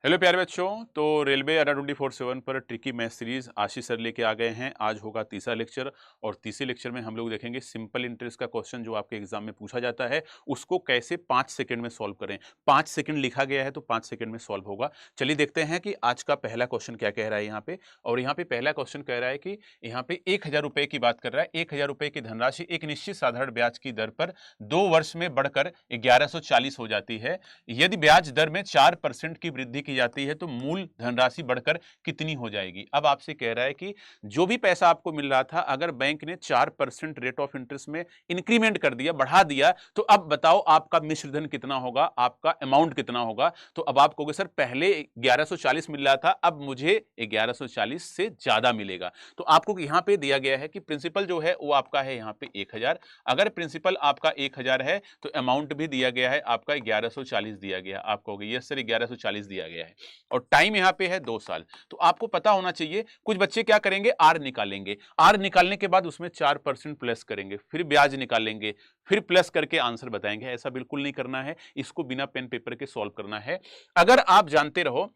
Hello प्यारे बच्चों। तो रेलवे अड्डा 24/7 पर ट्रिकी मैथ सीरीज आशीष सर लेके आ गए हैं। आज होगा तीसरा लेक्चर और तीसरे लेक्चर में हम लोग देखेंगे सिंपल इंटरेस्ट का क्वेश्चन जो आपके एग्जाम में पूछा जाता है उसको कैसे 5 सेकंड में सॉल्व करें। 5 सेकंड लिखा गया है तो 5 सेकंड में सॉल्व होगा। चलिए देखते हैं कि आज का पहला क्वेश्चन क्या कह रहा है यहाँ पे। और यहाँ पे पहला क्वेश्चन कह रहा है कि यहाँ पे 1000 रुपए की बात कर रहा है। 1000 रुपए की धनराशि एक निश्चित साधारण ब्याज की दर पर 2 वर्ष में बढ़कर 1140 हो जाती है। यदि ब्याज दर में 4% की वृद्धि की जाती है तो मूल धनराशि बढ़कर कितनी हो जाएगी। अब आपसे कह रहा है कि जो भी पैसा आपको मिल रहा था अगर बैंक ने 4% रेट ऑफ इंटरेस्ट में इंक्रीमेंट कर दिया, बढ़ा दिया, तो अब बताओ आपका मिश्र धन कितना होगा, आपका अमाउंट कितना होगा। तो अब आप कहोगे सर पहले 1140 मिल रहा था, अब मुझे 1140 से ज्यादा मिलेगा। तो आपको यहां पे दिया गया है कि प्रिंसिपल जो है वो आपका है यहाँ पे 1000। अगर प्रिंसिपल आपका 1000 है तो अमाउंट भी दिया गया है आपका 1140 दिया गया। आप कहोगे यस सर 1140 दिया गया है और टाइम यहाँ पे है 2 साल। तो आपको पता होना चाहिए कुछ बच्चे क्या करेंगे, आर निकालेंगे। आर निकालने के बाद उसमें 4% प्लस करेंगे, फिर ब्याज निकालेंगे, फिर प्लस करके आंसर बताएंगे। ऐसा बिल्कुल नहीं करना है, इसको बिना पेन पेपर के सॉल्व करना है। अगर आप जानते रहो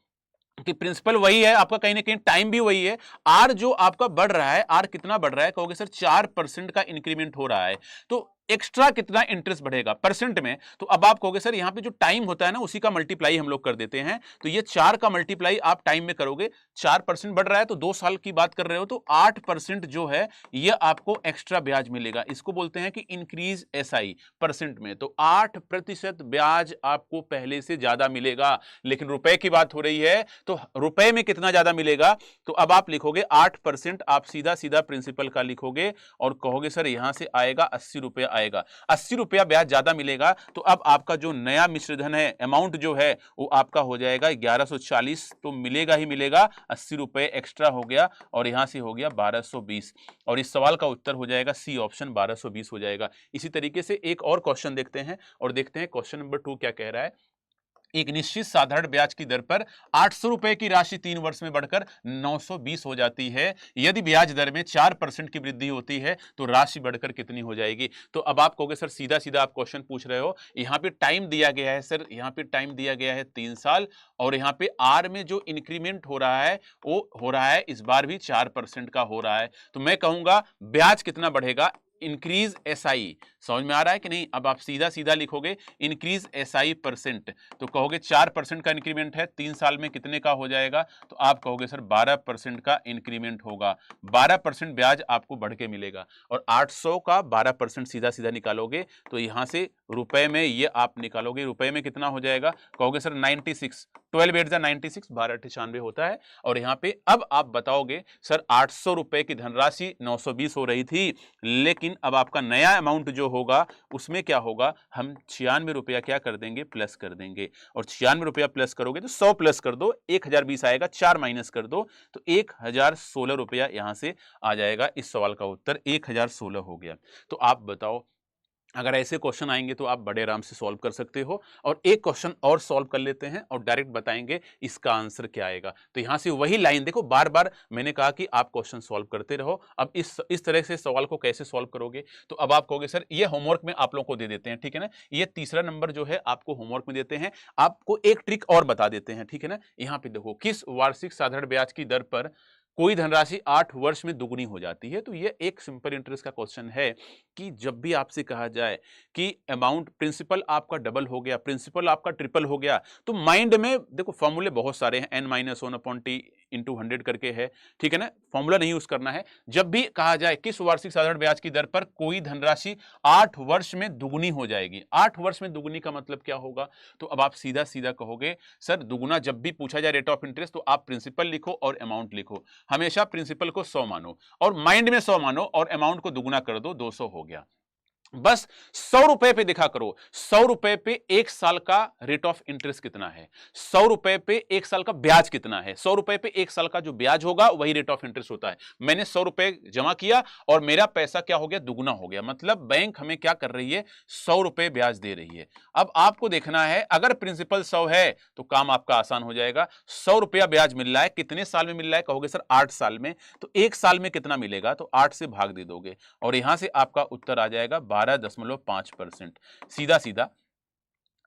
कि प्रिंसिपल वही है आपका, कहीं ना कहीं टाइम भी वही है, आर जो आपका बढ़ रहा है, आर कितना बढ़ रहा है, कहोगे सर 4% का इंक्रीमेंट हो रहा है, तो एक्स्ट्रा कितना इंटरेस्ट बढ़ेगा परसेंट में। तो अब आप कहोगे सर यहां पे जो टाइम होता है ना उसी का मल्टीप्लाई हम लोग कर देते हैं। तो ये 4 का मल्टीप्लाई आप टाइम में करोगे, 4% बढ़ रहा है तो 2 साल की बात कर रहे हो तो 8% जो है ये आपको एक्स्ट्रा ब्याज मिलेगा। इसको बोलते हैं कि इंक्रीज एसआई परसेंट में। तो 8% ब्याज आपको पहले से ज्यादा मिलेगा। लेकिन रुपए की बात हो रही है तो रुपए में कितना ज्यादा मिलेगा। तो अब आप लिखोगे 8%, आप सीधा सीधा प्रिंसिपल का लिखोगे और कहोगे सर यहां से आएगा 80 रुपया आएगा, 80 रुपया ब्याज ज्यादा मिलेगा। तो अब आपका जो नया मिश्रधन है, अमाउंट जो है वो आपका हो जाएगा 1140। तो मिलेगा ही मिलेगा, 80 रुपए एक्स्ट्रा हो गया और यहां से हो गया 1220। और इस सवाल का उत्तर हो जाएगा सी ऑप्शन 1220 हो जाएगा। इसी तरीके से एक और क्वेश्चन देखते हैं और देखते हैं क्वेश्चन नंबर 2 क्या कह रहा है। एक निश्चित साधारण ब्याज की दर पर 800 रुपए की राशि 3 वर्ष में बढ़कर 920 हो जाती है। यदि ब्याज दर में 4% की वृद्धि होती है तो राशि बढ़कर कितनी हो जाएगी। तो अब आप कहोगे सर सीधा सीधा आप क्वेश्चन पूछ रहे हो, यहाँ पे टाइम दिया गया है सर, यहाँ पे टाइम दिया गया है 3 साल और यहाँ पे आर में जो इंक्रीमेंट हो रहा है वो हो रहा है इस बार भी 4% का हो रहा है। तो मैं कहूंगा ब्याज कितना बढ़ेगा, इंक्रीज एसआई। समझ में आ रहा है कि नहीं। अब आप सीधा सीधा लिखोगे इंक्रीज एसआई परसेंट। तो कहोगे 4% का इंक्रीमेंट है, 3 साल में कितने का हो जाएगा। तो आप कहोगे सर 12% का इंक्रीमेंट होगा, 12% ब्याज आपको बढ़ के मिलेगा। और 800 का 12% सीधा सीधा निकालोगे तो यहां से रुपए में ये आप निकालोगे, रुपए में कितना हो जाएगा, कहोगे सर 96, 12 8 96, 12 होता है। और यहाँ पे अब आप बताओगे सर 800 रुपए की धनराशि 920 हो रही थी, लेकिन अब आपका नया अमाउंट जो होगा उसमें क्या होगा, हम 96 रुपया क्या कर देंगे, प्लस कर देंगे। और 96 रुपया प्लस करोगे तो 100 प्लस कर दो, 1020 आएगा, 4 माइनस कर दो तो 1016 रुपया यहां से आ जाएगा। इस सवाल का उत्तर 1016 हो गया। तो आप बताओ अगर ऐसे क्वेश्चन आएंगे तो आप बड़े आराम से सॉल्व कर सकते हो। और एक क्वेश्चन और सॉल्व कर लेते हैं और डायरेक्ट बताएंगे इसका आंसर क्या आएगा। तो यहां से वही लाइन देखो, बार बार मैंने कहा कि आप क्वेश्चन सॉल्व करते रहो। अब इस तरह से सवाल को कैसे सॉल्व करोगे। तो अब आप कहोगे सर ये होमवर्क में आप लोगों को दे देते हैं, ठीक है ना। ये तीसरा नंबर जो है आपको होमवर्क में देते हैं। आपको एक ट्रिक और बता देते हैं, ठीक है ना। यहाँ पे देखो, किस वार्षिक साधारण ब्याज की दर पर कोई धनराशि 8 वर्ष में दुगनी हो जाती है। तो ये एक सिंपल इंटरेस्ट का क्वेश्चन है कि जब भी आपसे कहा जाए कि अमाउंट, प्रिंसिपल आपका डबल हो गया, प्रिंसिपल आपका ट्रिपल हो गया, तो माइंड में देखो फॉर्मूले बहुत सारे हैं, n-1/t इंटू 100 करके है, ठीक है ना। फॉर्मूला नहीं यूज करना है। जब भी कहा जाए किस वार्षिक साधारण ब्याज की दर पर कोई धनराशि 8 वर्ष में दुगनी हो जाएगी, 8 वर्ष में दुगनी का मतलब क्या होगा। तो अब आप सीधा सीधा कहोगे सर दुगुना जब भी पूछा जाए रेट ऑफ इंटरेस्ट तो आप प्रिंसिपल लिखो और अमाउंट लिखो। हमेशा प्रिंसिपल को 100 मानो और माइंड में 100 मानो और अमाउंट को दुगुना कर दो, 200 हो गया। बस 100 रुपए पे दिखा करो, 100 रुपए पे 1 साल का रेट ऑफ इंटरेस्ट कितना है, 100 रुपए पे 1 साल का ब्याज कितना है। 100 रुपए पे 1 साल का जो ब्याज होगा वही रेट ऑफ इंटरेस्ट होता है। मैंने 100 रुपए जमा किया और मेरा पैसा क्या हो गया, दुगुना हो गया। मतलब बैंक हमें क्या कर रही है, 100 रुपए ब्याज दे रही है। अब आपको देखना है अगर प्रिंसिपल 100 है तो काम आपका आसान हो जाएगा। 100 रुपया ब्याज मिल रहा है, कितने साल में मिल रहा है, कहोगे सर 8 साल में। तो 1 साल में कितना मिलेगा, तो 8 से भाग दे दोगे और यहां से आपका उत्तर आ जाएगा 12.5%। सीधा सीधा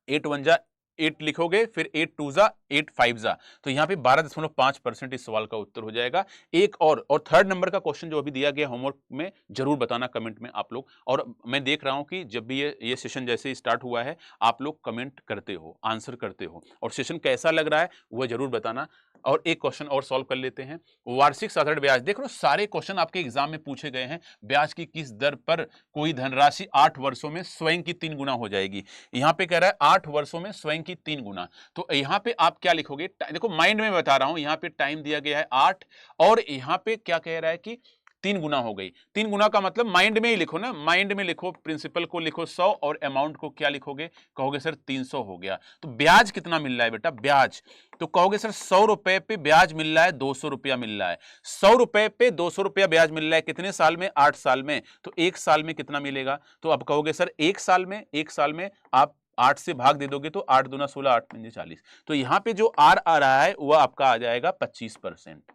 8 1 जा 8 लिखोगे, फिर 8 2 जा 8 5 जा, तो यहाँ पे 12.5% इस सवाल का उत्तर हो जाएगा। एक और थर्ड नंबर का क्वेश्चन जो अभी दिया गया होमवर्क में, जरूर बताना कमेंट में आप लोग। और मैं देख रहा हूं कि जब भी ये सेशन जैसे ही स्टार्ट हुआ है, आप लोग कमेंट करते हो, आंसर करते हो, और सेशन कैसा लग रहा है वह जरूर बताना। और एक क्वेश्चन और सॉल्व कर लेते हैं। वार्षिक साधारण ब्याज, देख लो सारे क्वेश्चन आपके एग्जाम में पूछे गए हैं। ब्याज की किस दर पर कोई धनराशि 8 वर्षों में स्वयं की 3 गुना हो जाएगी। यहां पे कह रहा है 8 वर्षों में स्वयं की 3 गुना, तो यहां पे आप क्या लिखोगे? देखो माइंड में बता रहा हूं, यहां पे टाइम दिया गया है 8, और यहां पे क्या कह रहा है कि 3 गुना हो गई। 3 गुना का मतलब माइंड में ही लिखो ना, माइंड में लिखो, प्रिंसिपल को लिखो 100 और अमाउंट को क्या लिखोगे? कहोगे सर 300 हो गया। तो ब्याज कितना मिल रहा है बेटा? ब्याज तो कहोगे सर 100 रुपए पे ब्याज मिल रहा है 200 रुपया मिल रहा है। 100 रुपए पे 200 रुपया ब्याज मिल रहा है, कितने साल में? 8 साल में। तो 1 साल में कितना मिलेगा? तो अब कहोगे सर 1 साल में, 1 साल में आप 8 से भाग दे दोगे तो 8 दूना 16, 8 पंजे 40। तो यहां पे जो आर आ रहा है वह आपका आ जाएगा 25%।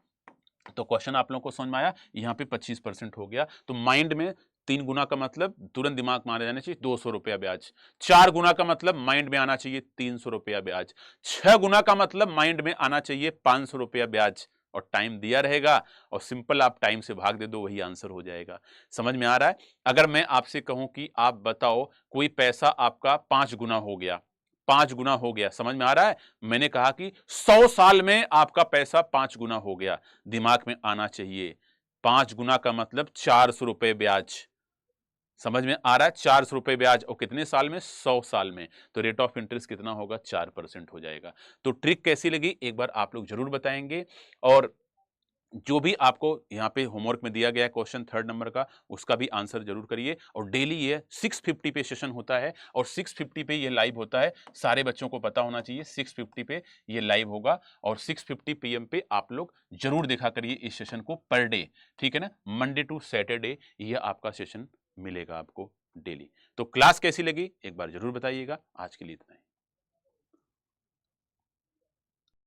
तो क्वेश्चन आप लोगों को समझ में आया? यहाँ पे 25% हो गया। तो माइंड में 3 गुना का मतलब तुरंत दिमाग में आने जाना चाहिए 200 रुपया ब्याज। 4 गुना का मतलब माइंड में आना चाहिए 300 रुपया ब्याज। 6 गुना का मतलब माइंड में आना चाहिए 500 रुपया ब्याज। और टाइम दिया रहेगा, और सिंपल आप टाइम से भाग दे दो, वही आंसर हो जाएगा। समझ में आ रहा है? अगर मैं आपसे कहूं कि आप बताओ कोई पैसा आपका 5 गुना हो गया, 5 गुना हो गया, समझ में आ रहा है? मैंने कहा कि 100 साल में आपका पैसा 5 गुना हो गया। दिमाग में आना चाहिए 5 गुना का मतलब 400 रुपए ब्याज। समझ में आ रहा है? 400 रुपए ब्याज, और कितने साल में? 100 साल में। तो रेट ऑफ इंटरेस्ट कितना होगा? 4% हो जाएगा। तो ट्रिक कैसी लगी एक बार आप लोग जरूर बताएंगे। और जो भी आपको यहाँ पे होमवर्क में दिया गया है क्वेश्चन थर्ड नंबर का, उसका भी आंसर जरूर करिए। और डेली ये 6:50 पे सेशन होता है, और 6:50 पे ये लाइव होता है। सारे बच्चों को पता होना चाहिए 6:50 पे ये लाइव होगा, और 6:50 PM पे आप लोग जरूर देखा करिए इस सेशन को पर डे। ठीक है ना? मंडे टू सैटरडे ये आपका सेशन मिलेगा आपको डेली। तो क्लास कैसी लगी एक बार जरूर बताइएगा। आज के लिए इतना ही।